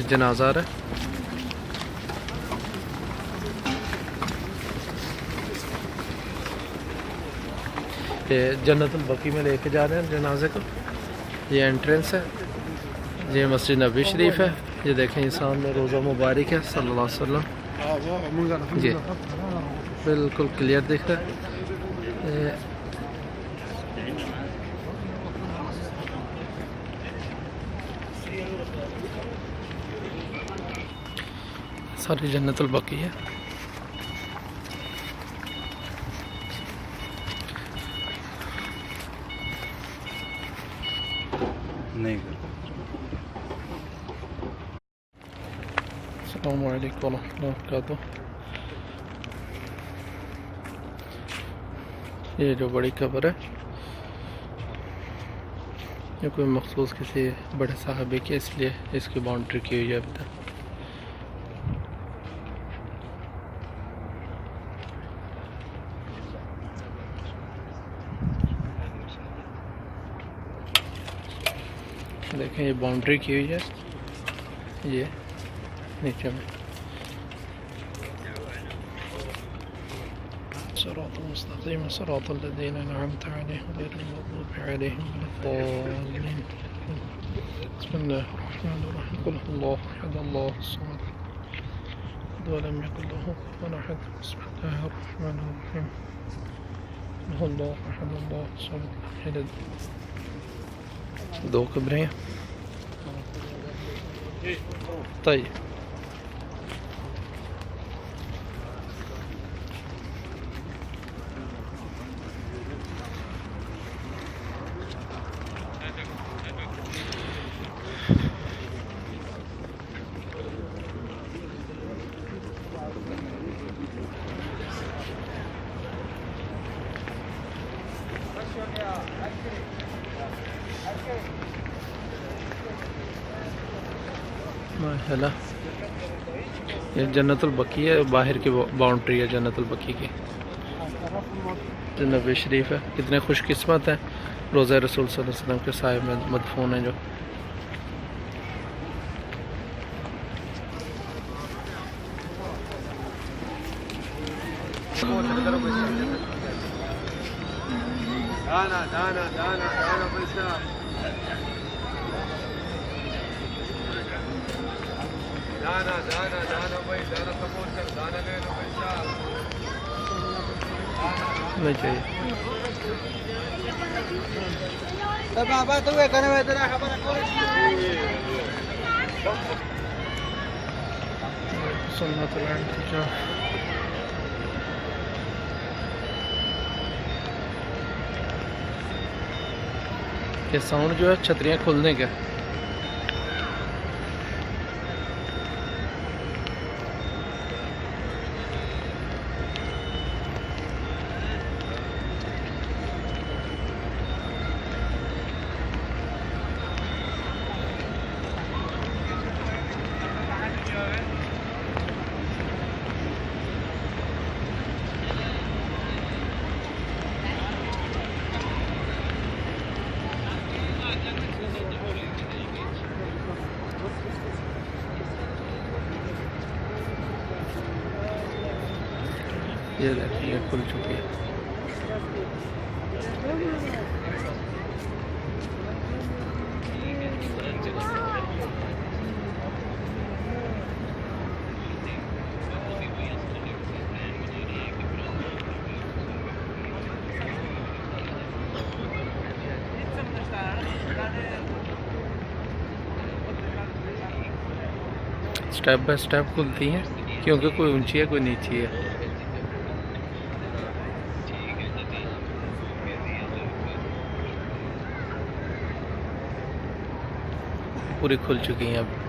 जनाजा है। ये जन्नतुल बकी में लेके जा रहे हैं जनाजे को। ये एंट्रेंस है, ये मस्जिद नबी शरीफ है। ये देखें ये सामने रोज़ा मुबारक है सल्लल्लाहु अलैहि वसल्लम। जी बिल्कुल क्लियर दिख रहा है। सारी जन्नतुल बकी है। नहीं अस्सलाम वालेकुम वरहमतुल्लाहि वबरकातुहू। ये जो बड़ी कब्र है ये कोई मखसूस किसी बड़े साहबे की, इसलिए इसकी बाउंड्री की हुई है अभी तक। देखें ये बाउंड्री की हुई है, ये नीचे में सिरातुल मुस्तकीम सिरातल लज़ीना अनअमत अलैहिम गैरिल मग़ज़ूबि अलैहिम वलद्दाल्लीन। बिस्मिल्लाहिर रहमानिर रहीम। क़ुल हुवल्लाहु अहद अल्लाहुस समद व लम यकुल लहु कुफुवन अहद। बिस्मिल्लाहिर रहमानिर रहीम। क़ुल हुवल्लाहु अहद अल्लाहुस समद। दो कब्रें हैं। तय माशाल्लाह ये जन्नतुल बकी है, बाहर की बाउंड्री है जन्नतुल बकी की। नबी शरीफ है। कितने खुशकिस्मत हैं रोज़ा रसूल सल्लल्लाहु अलैहि वसल्लम के साए में मदफून हैं जो। दाना दाना दाना दाना पैसा दाना दाना दाना भाई दाना सपोर्ट कर दाना ले लो पैसा नहीं चाहिए। तब बाबा तू ये करने में तेरा खबर कौन सुन्नतुल इंतिजा। ये साउंड जो है छतरियाँ खुलने का। ये देखिए खुल चुकी है। स्टेप बाय स्टेप खुलती हैं क्योंकि कोई ऊंची है कोई नीची है। पूरी खुल चुकी हैं अब।